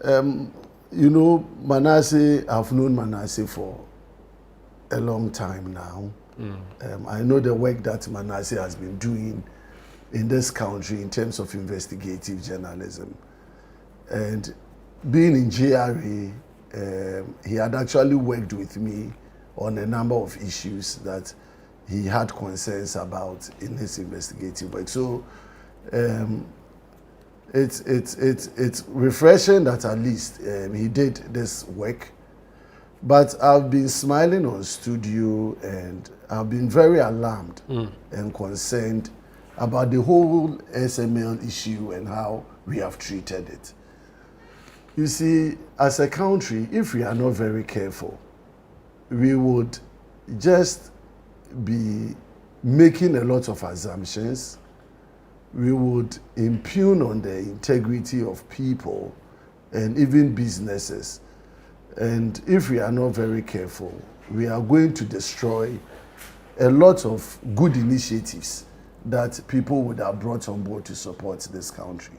You know, Manasseh, I've known Manasseh for a long time now. I know the work that Manasseh has been doing in this country in terms of investigative journalism. And being in GRA, he had actually worked with me on a number of issues that he had concerns about in his investigative work. So it's refreshing that at least he did this work. But I've been smiling on studio, and I've been very alarmed and concerned about the whole SML issue and how we have treated it. You see, as a country, if we are not very careful, we would just be making a lot of assumptions. We would impugn on the integrity of people and even businesses. And if we are not very careful, we are going to destroy a lot of good initiatives that people would have brought on board to support this country.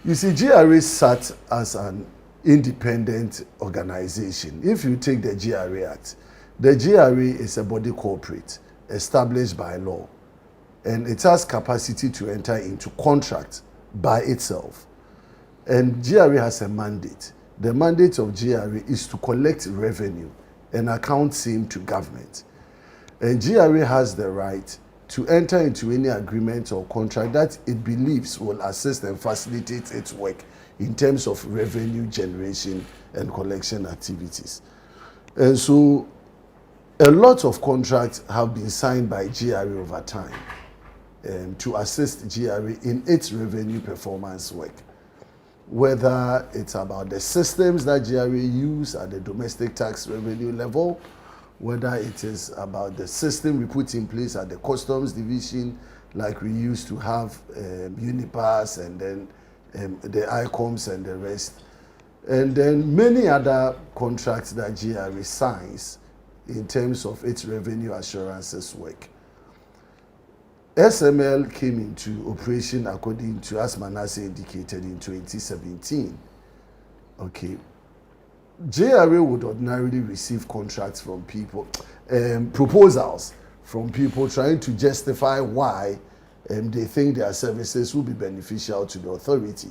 You see, GRA sat as an independent organization. If you take the GRA Act, the GRA is a body corporate established by law, and it has capacity to enter into contract by itself. And GRA has a mandate. The mandate of GRA is to collect revenue and account same to government. And GRA has the right to enter into any agreement or contract that it believes will assist and facilitate its work in terms of revenue generation and collection activities. And so a lot of contracts have been signed by GRA over time to assist GRA in its revenue performance work. Whether it's about the systems that GRA use at the domestic tax revenue level, whether it is about the system we put in place at the customs division, like we used to have Unipass and then the ICOMs and the rest, and then many other contracts that GRA signs in terms of its revenue assurances work. SML came into operation according to, as Manasseh indicated, in 2017. Okay. GRA would ordinarily receive contracts from people, proposals from people trying to justify why they think their services will be beneficial to the authority.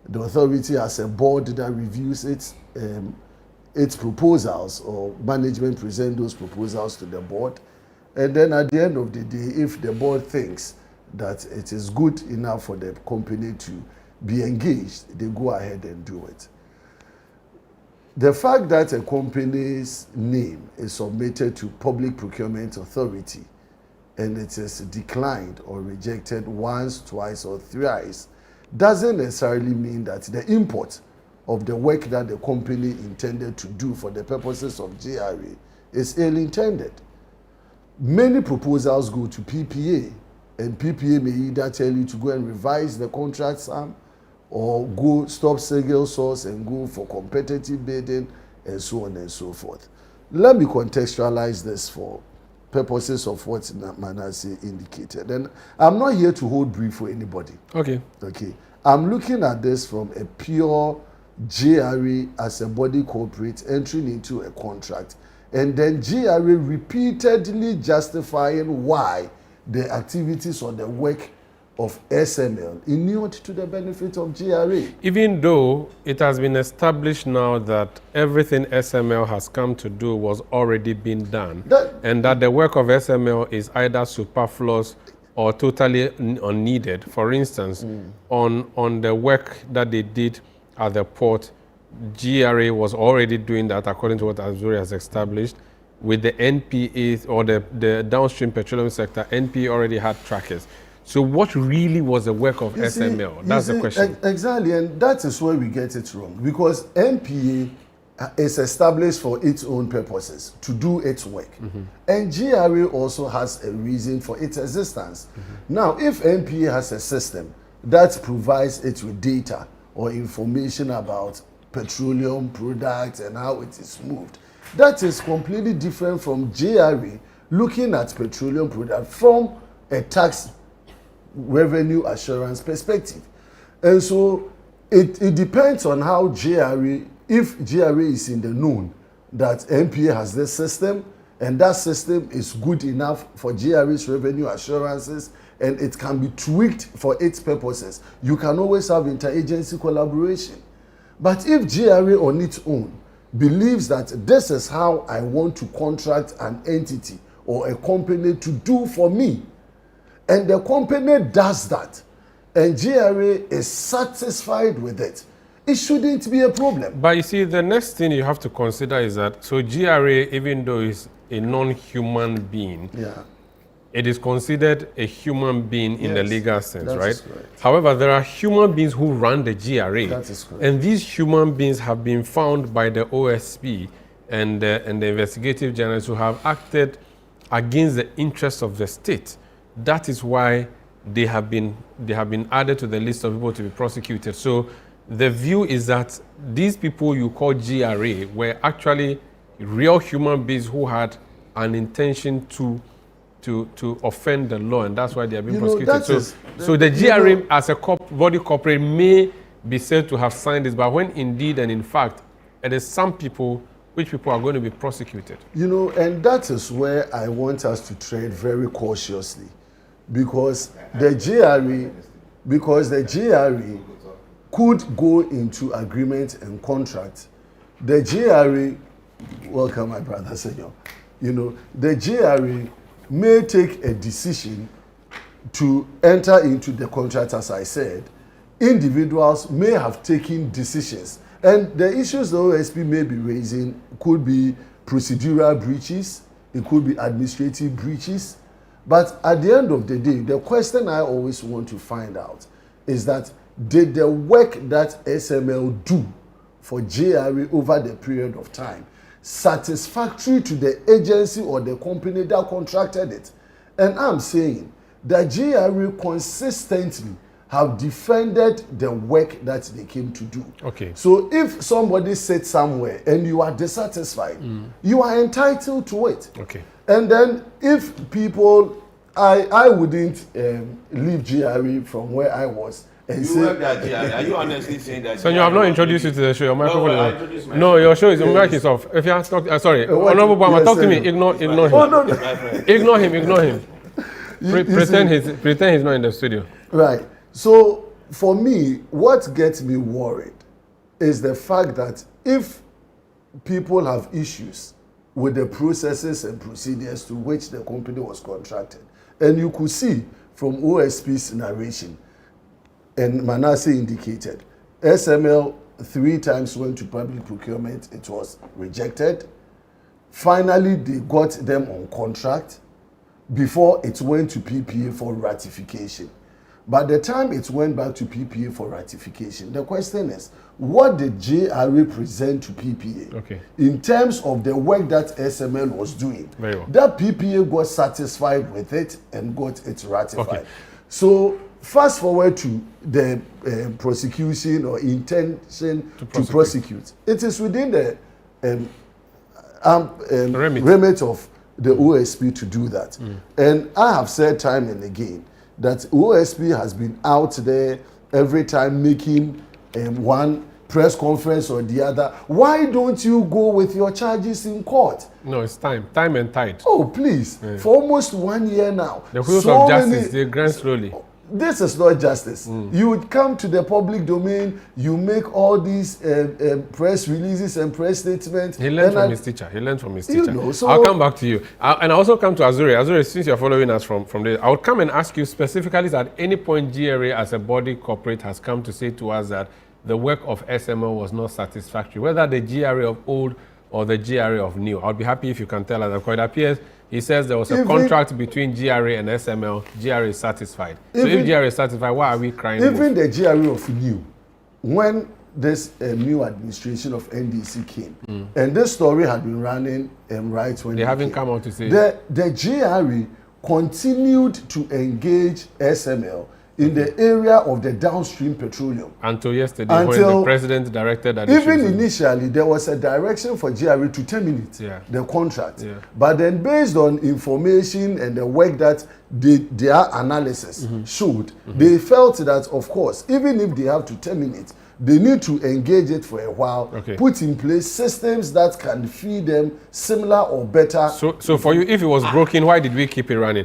The authority has a board that reviews its proposals, or management present those proposals to the board. And then at the end of the day, if the board thinks that it is good enough for the company to be engaged, they go ahead and do it. The fact that a company's name is submitted to Public Procurement Authority and it is declined or rejected once, twice, or thrice doesn't necessarily mean that the import of the work that the company intended to do for the purposes of GRA is ill-intended. Many proposals go to PPA, and PPA may either tell you to go and revise the contract sum, or go stop single source and go for competitive bidding, and so on and so forth. Let me contextualize this for purposes of what Manasseh indicated. And I'm not here to hold brief for anybody. Okay. I'm looking at this from a pure GRA as a body corporate entering into a contract, and then GRA repeatedly justifying why the activities or the work of SML inured to the benefit of GRA. Even though it has been established now that everything SML has come to do was already been done, and that the work of SML is either superfluous or totally unneeded. For instance, on the work that they did at the port, GRA was already doing that according to what Azuri has established. With the NPA or the downstream petroleum sector, NPA already had trackers. So what really was the work of SML? That's the question. Exactly, and that is where we get it wrong. Because NPA is established for its own purposes, to do its work. And GRA also has a reason for its existence. Now, if NPA has a system that provides it with data or information about petroleum products and how it is moved, that is completely different from GRA looking at petroleum products from a tax revenue assurance perspective. And so it depends on how GRA, if GRA is in the known that NPA has this system, and that system is good enough for GRA's revenue assurances, and it can be tweaked for its purposes, you can always have interagency collaboration. But if GRA on its own believes that this is how I want to contract an entity or a company to do for me, and the company does that, and GRA is satisfied with it, it shouldn't be a problem. But you see, the next thing you have to consider is that, so GRA, even though it's a non-human being, it is considered a human being in the legal sense, right? However, there are human beings who run the GRA. That is correct. And these human beings have been found by the OSP and the investigative journalists who have acted against the interests of the state. That is why they have been added to the list of people to be prosecuted. So the view is that these people you call GRA were actually real human beings who had an intention to offend the law, and that's why they are being prosecuted. So the GRA as a body corporate may be said to have signed this, but when indeed and in fact it is some people which people are going to be prosecuted. You know, and that is where I want us to tread very cautiously, because the GRA could go into agreement and contract. The GRA, welcome my brother Senor, you know, the GRA may take a decision to enter into the contract. As I said, individuals may have taken decisions, and the issues the OSP may be raising could be procedural breaches, it could be administrative breaches, but at the end of the day, the question I always want to find out is that did the work that SML do for GRA over the period of time satisfactory to the agency or the company that contracted it? And I'm saying that GRA consistently have defended the work that they came to do. Okay. So if somebody sits somewhere and you are dissatisfied, you are entitled to it. Okay. And then if people, I wouldn't leave GRA from where I was. And you work at GRA. Are you honestly saying that? So you have not introduced you to the show. Your microphone is on. No, your show is your mic is off. If you ask, sorry, Honorable Bama, talk to me. Ignore him. Oh, no. Ignore him. Pretend he's not in the studio. Right. So for me, what gets me worried is the fact that if people have issues with the processes and procedures to which the company was contracted, and you could see from OSP's narration, and Manasseh indicated, SML 3 times went to public procurement, it was rejected. Finally, they got them on contract before it went to PPA for ratification. By the time it went back to PPA for ratification, the question is, what did GRA present to PPA in terms of the work that SML was doing? Very well. That PPA got satisfied with it and got it ratified. So fast forward to the prosecution or intention to prosecute. It is within the remit of the OSP to do that. And I have said time and again that OSP has been out there every time making one press conference or the other. Why don't you go with your charges in court? No, it's time and tide. Oh, please. For almost 1 year now. The wheels of justice, they grind slowly. This is not justice. You would come to the public domain, you make all these press releases and press statements. He learned from his teacher. You know, so I'll come back to you. And I also come to Azure. Azure, since you're following us from there, I would come and ask you specifically at any point GRA as a body corporate has come to say to us that the work of SML was not satisfactory, whether the GRA of old or the GRA of new. I'll be happy if you can tell us. Because it appears he says there was a contract between GRA and SML. GRA is satisfied. So if GRA is satisfied, why are we crying? Even the GRA of new, when this new administration of NDC came, and this story had been running right when they haven't come out to say the GRA continued to engage SML in the area of the downstream petroleum. Until yesterday, when the president directed that. Even initially, there was a direction for GRA to terminate the contract. But then based on information and the work that their analysis showed, they felt that, of course, even if they have to terminate, they need to engage it for a while, Okay. put in place systems that can feed them similar or better. So for you, if it was broken, why did we keep it running?